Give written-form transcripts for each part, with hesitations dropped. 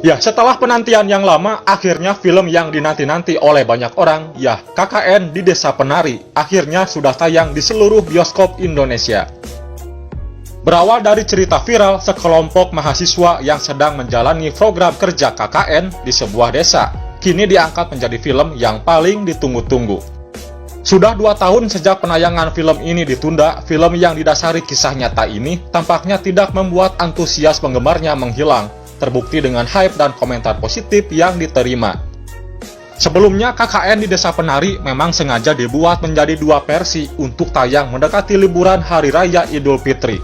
Ya, setelah penantian yang lama, akhirnya film yang dinanti-nanti oleh banyak orang, ya KKN di Desa Penari, akhirnya sudah tayang di seluruh bioskop Indonesia. Berawal dari cerita viral sekelompok mahasiswa yang sedang menjalani program kerja KKN di sebuah desa, kini diangkat menjadi film yang paling ditunggu-tunggu. Sudah 2 tahun sejak penayangan film ini ditunda, film yang didasari kisah nyata ini tampaknya tidak membuat antusias penggemarnya menghilang, terbukti dengan hype dan komentar positif yang diterima. Sebelumnya, KKN di Desa Penari memang sengaja dibuat menjadi 2 versi untuk tayang mendekati liburan Hari Raya Idul Fitri,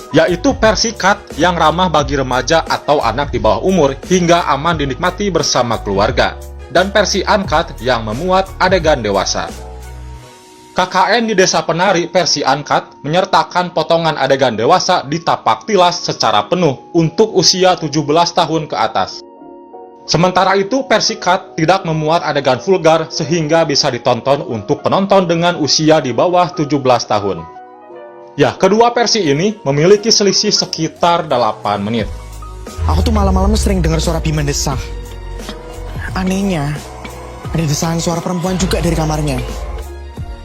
yaitu versi cut yang ramah bagi remaja atau anak di bawah umur hingga aman dinikmati bersama keluarga, dan versi uncut yang memuat adegan dewasa. KKN di Desa Penari versi uncut menyertakan potongan adegan dewasa di tapak tilas secara penuh untuk usia 17 tahun ke atas. Sementara itu, versi cut tidak memuat adegan vulgar sehingga bisa ditonton untuk penonton dengan usia di bawah 17 tahun. Ya, kedua versi ini memiliki selisih sekitar 8 menit. Aku tuh malam-malam sering dengar suara Bima desah. Anehnya, ada desahan suara perempuan juga dari kamarnya.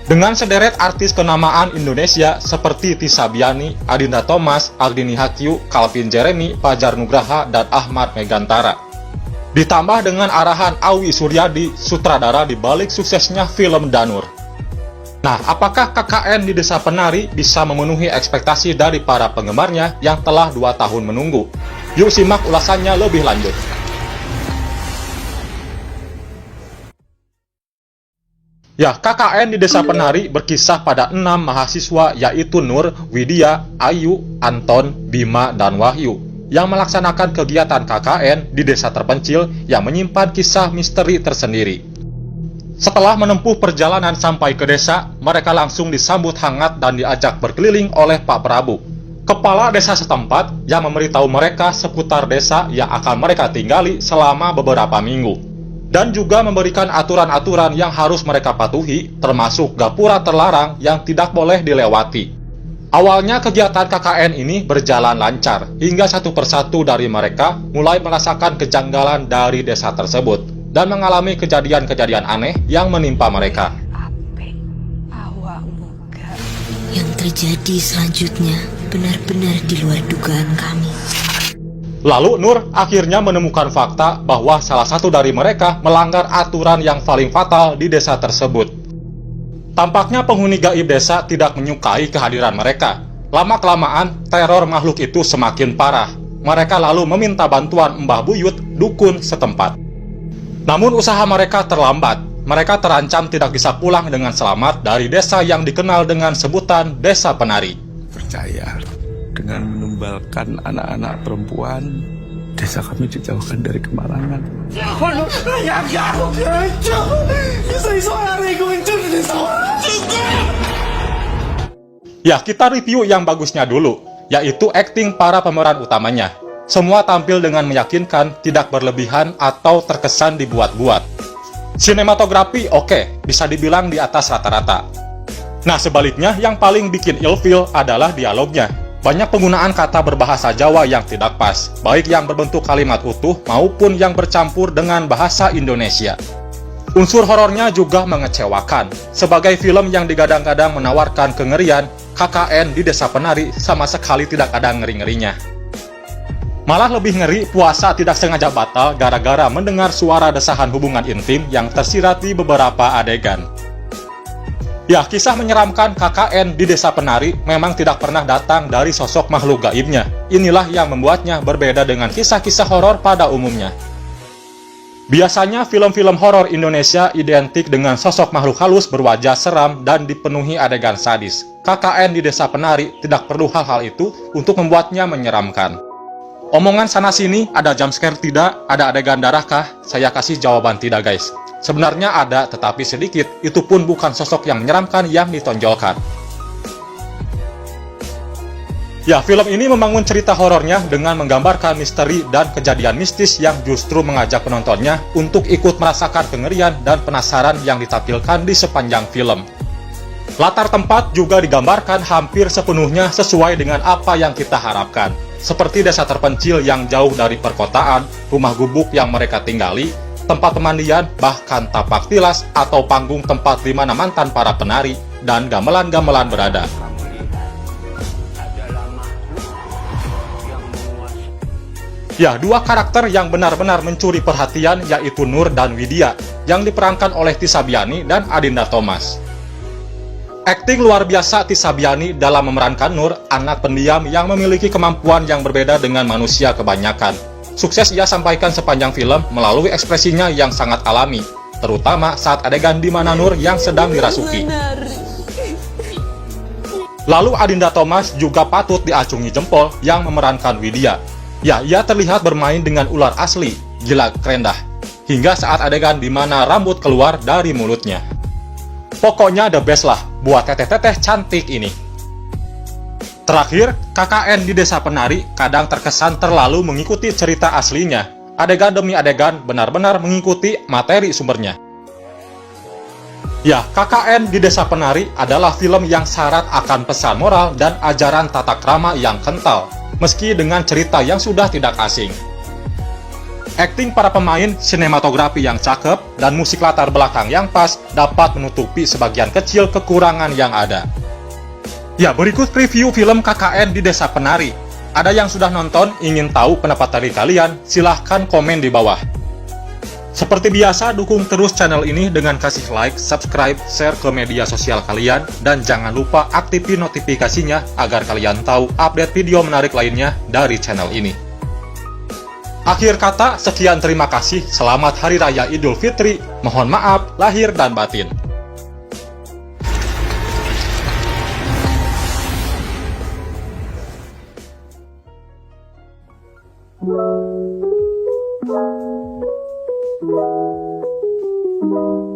Dengan sederet artis kenamaan Indonesia seperti Tisa Biani, Adinda Thomas, Agni Hakiu, Calvin Jeremy, Fajar Nugraha, dan Ahmad Megantara. Ditambah dengan arahan Awi Suryadi, sutradara di balik suksesnya film Danur. Nah, apakah KKN di Desa Penari bisa memenuhi ekspektasi dari para penggemarnya yang telah 2 tahun menunggu? Yuk simak ulasannya lebih lanjut. Ya, KKN di Desa Penari berkisah pada 6 mahasiswa yaitu Nur, Widya, Ayu, Anton, Bima, dan Wahyu yang melaksanakan kegiatan KKN di desa terpencil yang menyimpan kisah misteri tersendiri. Setelah menempuh perjalanan sampai ke desa, mereka langsung disambut hangat dan diajak berkeliling oleh Pak Prabu, kepala desa setempat yang memberitahu mereka seputar desa yang akan mereka tinggali selama beberapa minggu. Dan juga memberikan aturan-aturan yang harus mereka patuhi, termasuk gapura terlarang yang tidak boleh dilewati. Awalnya kegiatan KKN ini berjalan lancar, hingga satu persatu dari mereka mulai merasakan kejanggalan dari desa tersebut, dan mengalami kejadian-kejadian aneh yang menimpa mereka. Yang terjadi selanjutnya benar-benar di luar dugaan kami. Lalu Nur akhirnya menemukan fakta bahwa salah satu dari mereka melanggar aturan yang paling fatal di desa tersebut. Tampaknya penghuni gaib desa tidak menyukai kehadiran mereka. Lama-kelamaan, teror makhluk itu semakin parah. Mereka lalu meminta bantuan Mbah Buyut, dukun setempat. Namun usaha mereka terlambat. Mereka terancam tidak bisa pulang dengan selamat dari desa yang dikenal dengan sebutan Desa Penari. Percaya dengan menumbalkan anak-anak perempuan, desa kami dijauhkan dari kemalangan. Ya, kita review yang bagusnya dulu, yaitu akting para pemeran utamanya. Semua tampil dengan meyakinkan, tidak berlebihan atau terkesan dibuat-buat. Sinematografi oke, bisa dibilang di atas rata-rata. Nah, sebaliknya yang paling bikin ilfeel adalah dialognya. Banyak penggunaan kata berbahasa Jawa yang tidak pas, baik yang berbentuk kalimat utuh maupun yang bercampur dengan bahasa Indonesia. Unsur horornya juga mengecewakan. Sebagai film yang digadang-gadang menawarkan kengerian, KKN di Desa Penari sama sekali tidak ada ngeri-ngerinya. Malah lebih ngeri, puasa tidak sengaja batal gara-gara mendengar suara desahan hubungan intim yang tersirat di beberapa adegan. Ya, kisah menyeramkan KKN di Desa Penari memang tidak pernah datang dari sosok makhluk gaibnya. Inilah yang membuatnya berbeda dengan kisah-kisah horor pada umumnya. Biasanya film-film horor Indonesia identik dengan sosok makhluk halus berwajah seram dan dipenuhi adegan sadis. KKN di Desa Penari tidak perlu hal-hal itu untuk membuatnya menyeramkan. Omongan sana-sini, ada jumpscare tidak, ada adegan darahkah? Saya kasih jawaban tidak, guys. Sebenarnya ada, tetapi sedikit. Itu pun bukan sosok yang menyeramkan yang ditonjolkan. Ya, film ini membangun cerita horornya dengan menggambarkan misteri dan kejadian mistis yang justru mengajak penontonnya untuk ikut merasakan kengerian dan penasaran yang ditampilkan di sepanjang film. Latar tempat juga digambarkan hampir sepenuhnya sesuai dengan apa yang kita harapkan. seperti desa terpencil yang jauh dari perkotaan, rumah gubuk yang mereka tinggali, tempat pemandian, bahkan tapak tilas atau panggung tempat di mana mantan para penari dan gamelan-gamelan berada. Ya, dua karakter yang benar-benar mencuri perhatian yaitu Nur dan Widya, yang diperankan oleh Tissa Biani dan Adinda Thomas. Akting luar biasa Tissa Biani dalam memerankan Nur, anak pendiam yang memiliki kemampuan yang berbeda dengan manusia kebanyakan. Sukses ia sampaikan sepanjang film melalui ekspresinya yang sangat alami, terutama saat adegan di mana Nur yang sedang dirasuki. Lalu Adinda Thomas juga patut diacungi jempol yang memerankan Widya. Ya, ia terlihat bermain dengan ular asli, gila keren dah. Hingga saat adegan di mana rambut keluar dari mulutnya. Pokoknya the best lah buat teteh-teteh cantik ini. Terakhir, KKN di Desa Penari kadang terkesan terlalu mengikuti cerita aslinya. Adegan demi adegan benar-benar mengikuti materi sumbernya. Ya, KKN di Desa Penari adalah film yang syarat akan pesan moral dan ajaran tata krama yang kental, meski dengan cerita yang sudah tidak asing. Akting para pemain, sinematografi yang cakep, dan musik latar belakang yang pas dapat menutupi sebagian kecil kekurangan yang ada. Ya, berikut review film KKN di Desa Penari. Ada yang sudah nonton, ingin tahu pendapat dari kalian? Silahkan komen di bawah. Seperti biasa, dukung terus channel ini dengan kasih like, subscribe, share ke media sosial kalian, dan jangan lupa aktifin notifikasinya agar kalian tahu update video menarik lainnya dari channel ini. Akhir kata, sekian terima kasih, selamat Hari Raya Idul Fitri, mohon maaf lahir dan batin. Thank you.